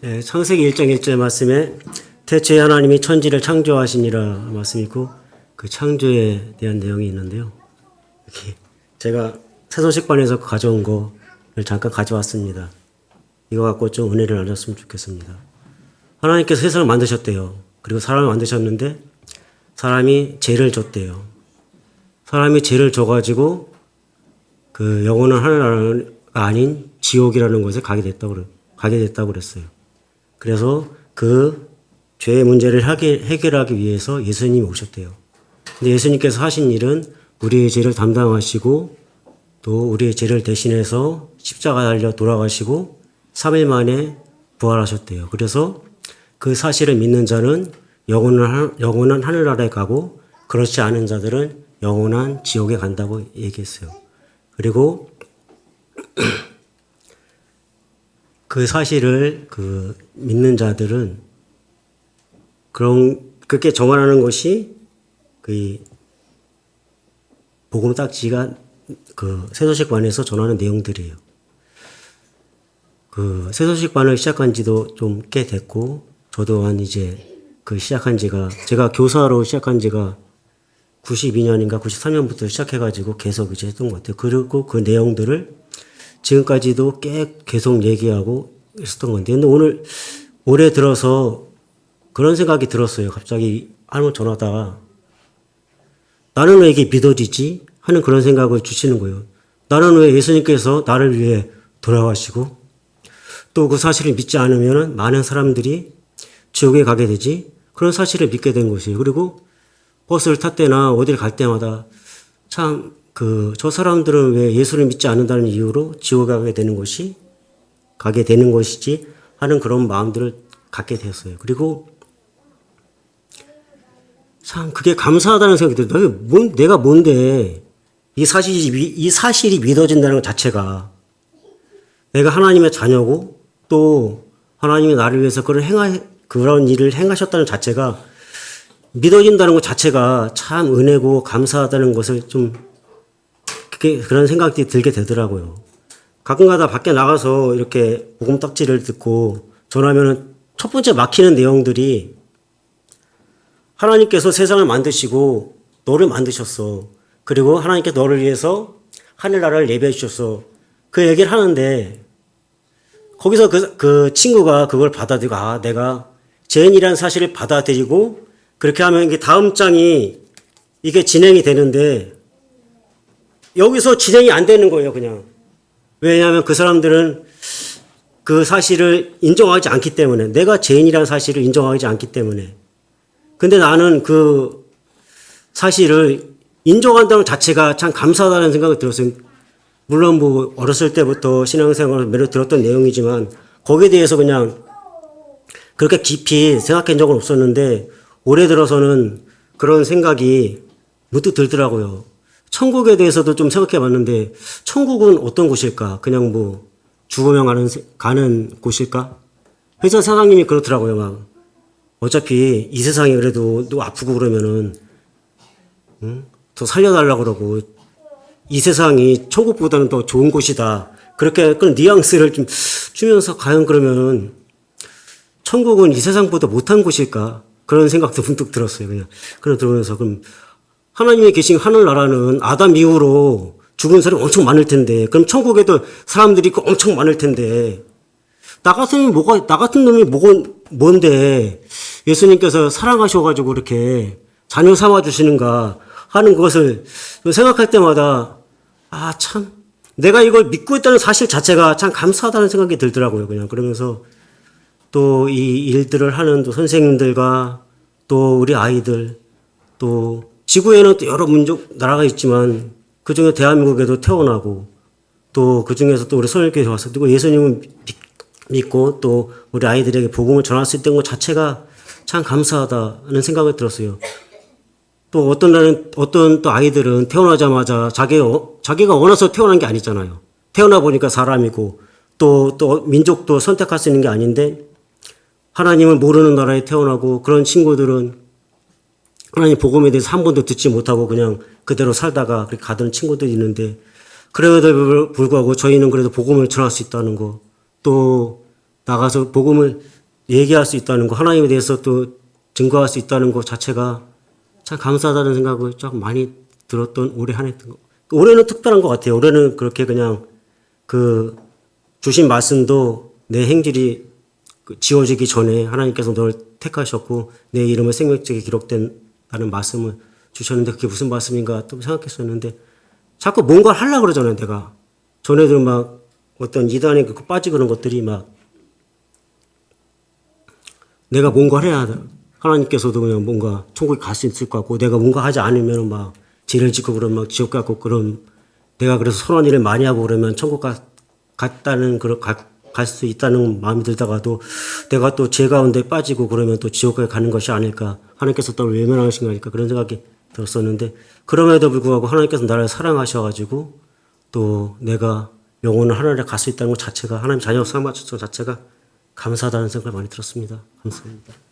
네, 창세기 1장 1절 말씀에 태초에 하나님이 천지를 창조하시니라 말씀이고 그 창조에 대한 내용이 있는데요. 이렇게 제가 새소식반에서 가져온 거를 잠깐 가져왔습니다. 이거 갖고 좀 은혜를 나눴으면 좋겠습니다. 하나님께서 세상을 만드셨대요. 그리고 사람을 만드셨는데 사람이 죄를 줬대요. 사람이 죄를 줘가지고 그 영원한 하늘나라가 아닌 지옥이라는 곳에 가게 됐다고 그랬어요. 그래서 그 죄의 문제를 해결하기 위해서 예수님이 오셨대요. 근데 예수님께서 하신 일은 우리의 죄를 담당하시고 또 우리의 죄를 대신해서 십자가에 달려 돌아가시고 3일 만에 부활하셨대요. 그래서 그 사실을 믿는 자는 영원한 하늘나라에 가고 그렇지 않은 자들은 영원한 지옥에 간다고 얘기했어요. 그리고 그 사실을 믿는 자들은 그렇게 정언하는 것이 그 복음 딱지가 그 새소식반에서 전하는 내용들이에요. 그 새소식반을 시작한 지도 좀 꽤 됐고, 저도 시작한 지가, 제가 교사로 시작한 지가 92년인가 93년부터 시작해가지고 계속 했던 것 같아요. 그리고 그 내용들을 지금까지도 계속 얘기하고 있었던 건데, 근데 올해 들어서 그런 생각이 들었어요. 갑자기 할머니 전화다가 나는 왜 이게 믿어지지? 하는 그런 생각을 주시는 거예요. 나는 왜 예수님께서 나를 위해 돌아가시고 또 그 사실을 믿지 않으면 많은 사람들이 지옥에 가게 되지? 그런 사실을 믿게 된 것이에요. 그리고 버스를 탔 때나 어딜 갈 때마다 참 저 사람들은 왜 예수를 믿지 않는다는 이유로 지옥에 가게 되는 것이지 하는 그런 마음들을 갖게 되었어요. 그리고 참 그게 감사하다는 생각이 들어요. 내가 뭔데 이 사실이 믿어진다는 것 자체가 내가 하나님의 자녀고 또 하나님이 나를 위해서 그런 일을 행하셨다는 자체가 믿어진다는 것 자체가 참 은혜고 감사하다는 것을 그런 생각이 들게 되더라고요. 가끔가다 밖에 나가서 이렇게 복음 딱지를 듣고 전하면은 첫 번째 막히는 내용들이 하나님께서 세상을 만드시고 너를 만드셨어. 그리고 하나님께서 너를 위해서 하늘나라를 예배해 주셨어. 그 얘기를 하는데 거기서 그 친구가 그걸 받아들이고 내가 죄인이라는 사실을 받아들이고 그렇게 하면 이게 다음 장이 이게 진행이 되는데 여기서 진행이 안 되는 거예요, 그냥. 왜냐하면 그 사람들은 그 사실을 인정하지 않기 때문에, 내가 죄인이라는 사실을 인정하지 않기 때문에. 근데 나는 그 사실을 인정한다는 자체가 참 감사하다는 생각이 들었어요. 물론 어렸을 때부터 신앙생활을 매력 들었던 내용이지만 거기에 대해서 그냥 그렇게 깊이 생각한 적은 없었는데 올해 들어서는 그런 생각이 문득 들더라고요. 천국에 대해서도 좀 생각해 봤는데 천국은 어떤 곳일까? 그냥 죽으면 가는 곳일까? 회사 사장님이 그렇더라고요. 어차피 이 세상이 그래도 너 아프고 그러면은 더 살려달라고 그러고 이 세상이 천국보다는 더 좋은 곳이다. 그렇게 그런 뉘앙스를 좀 주면서 과연 그러면은 천국은 이 세상보다 못한 곳일까? 그런 생각도 문득 들었어요. 그냥 들으면서 그럼 하나님이 계신 하늘나라는 아담 이후로 죽은 사람이 엄청 많을 텐데, 그럼 천국에도 사람들이 엄청 많을 텐데, 나 같은 놈이 뭔데, 예수님께서 사랑하셔가지고 이렇게 자녀 삼아주시는가 하는 것을 생각할 때마다, 참, 내가 이걸 믿고 있다는 사실 자체가 참 감사하다는 생각이 들더라고요. 그냥 그러면서 또 이 일들을 하는 또 선생님들과 또 우리 아이들, 또 지구에는 또 여러 나라가 있지만 그 중에 대한민국에도 태어나고 또 그 중에서 또 우리 선생님께서 와서 그리고 예수님을 믿고 또 우리 아이들에게 복음을 전할 수 있던 것 자체가 참 감사하다는 생각이 들었어요. 또 어떤 또 아이들은 태어나자마자 자기가 원해서 태어난 게 아니잖아요. 태어나 보니까 사람이고 또 민족도 선택할 수 있는 게 아닌데 하나님을 모르는 나라에 태어나고 그런 친구들은 하나님 복음에 대해서 한 번도 듣지 못하고 그냥 그대로 살다가 그렇게 가던 친구들이 있는데 그래도 불구하고 저희는 그래도 복음을 전할 수 있다는 거, 또 나가서 복음을 얘기할 수 있다는 거, 하나님에 대해서 또 증거할 수 있다는 것 자체가 참 감사하다는 생각을 좀 많이 들었던 올해 한 해였던 거. 올해는 특별한 것 같아요. 올해는 그렇게 그냥 그 주신 말씀도 내 행실이 지워지기 전에 하나님께서 널 택하셨고 내 이름을 생명책에 기록된다는 말씀을 주셨는데 그게 무슨 말씀인가 또 생각했었는데 자꾸 뭔가를 하려고 그러잖아요, 내가. 전에도 막 어떤 이단에 빠지고 그런 것들이 막 내가 뭔가를 해야 돼. 하나님께서도 그냥 뭔가 천국에 갈 수 있을 것 같고 내가 뭔가 하지 않으면 막 죄를 짓고 그러면 막 지옥 가고 그런 내가 그래서 선한 일을 많이 하고 그러면 천국 갔다는 그런 갈 수 있다는 마음이 들다가도 내가 또 죄 가운데 빠지고 그러면 또 지옥에 가는 것이 아닐까 하나님께서 또 외면하신 거니까 그런 생각이 들었었는데 그럼에도 불구하고 하나님께서 나를 사랑하셔가지고 또 내가 영혼을 하나님에 갈 수 있다는 것 자체가 하나님 자녀 삼아주신 것 자체가 감사하다는 생각을 많이 들었습니다. 감사합니다.